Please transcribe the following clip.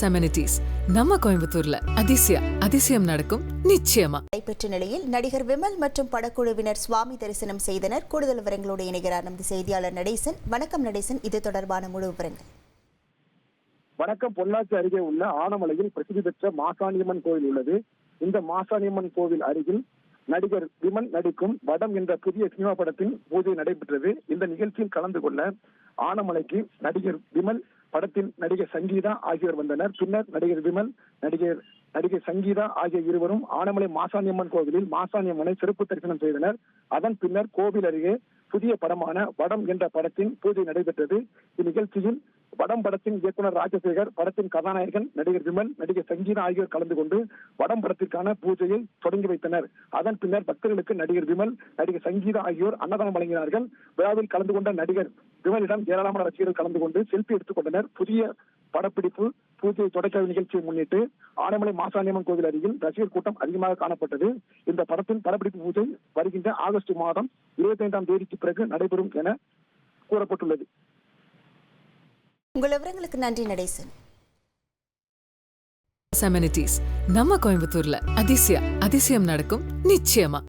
Amenities நம்ம கோயம்புத்தூர்ல அதிசயம் நடக்கும் நிச்சயமா. நடைபெற்ற நிலையில் நடிகர் விமல் மற்றும் படக்குழுவினர் சுவாமி தரிசனம் செய்தனர். கூடுதல் விவரங்களோடு இணைகிறார் நமது செய்தியாளர் நடேசன். வணக்கம் நடேசன், இது தொடர்பான முழு விவரங்கள். வணக்கம். பொள்ளாச்சி அருகே உள்ள ஆனமலையில் பிரசித்தி பெற்ற மாசாணியம்மன் கோவில் உள்ளது. இந்த மாசாணியம்மன் கோவில் அருகில் நடிகர் விமல் நடிக்கும் வடம் என்ற புதிய சினிமா படத்தின் பூஜை நடைபெற்றது. இந்த நிகழ்ச்சியில் கலந்து கொள்ள ஆனமலைக்கு நடிகர் விமல், படத்தில் நடிகை சங்கீதா ஆகியோர் வந்தனர். பின்னர் நடிகர் விமல், நடிகை சங்கீதா ஆகிய இருவரும் ஆனமலை மாசாணியம்மன் கோவிலில் மாசாணியம்மனை சிறப்பு தரிசனம் செய்தனர். அதன் பின்னர் கோவில் அருகே புதிய படமான வடம் என்ற படத்தின் பூஜை நடைபெற்றது. இந்நிகழ்ச்சியில் வடம் படத்தின் இயக்குனர் ராஜசேகர், படத்தின் கதாநாயகன் நடிகர் விமல், நடிகை சங்கீதா ஆகியோர் கலந்து கொண்டு வடம் படத்திற்கான பூஜையை தொடங்கி வைத்தனர். அதன் பின்னர் பக்தர்களுக்கு நடிகர் விமல், நடிகை சங்கீதா ஆகியோர் அன்னதானம் வழங்கினார்கள். விழாவில் கலந்து கொண்ட நடிகர் விமலிடம் ஏராளமான ரசிகர்கள் கலந்து கொண்டு செல்பி எடுத்துக் கொண்டனர். புதிய படப்பிடிப்பு பூஜை தொடக்க நிகழ்ச்சியை முன்னிட்டு ஆனமலை மாசாணியம்மன் கோவில் அருகில் ரசிகர் கூட்டம் அதிகமாக காணப்பட்டது. இந்த படத்தின் படப்பிடிப்பு பூஜை வருகின்ற ஆகஸ்ட் மாதம் 25ஆம் தேதிக்கு பிறகு நடைபெறும் என கூறப்பட்டுள்ளது. உங்கள் விவரங்களுக்கு நன்றி நடேசன். அமெனிட்டிஸ் நம்ம கோயம்புத்தூர்ல அதிசயம் நடக்கும் நிச்சயமா.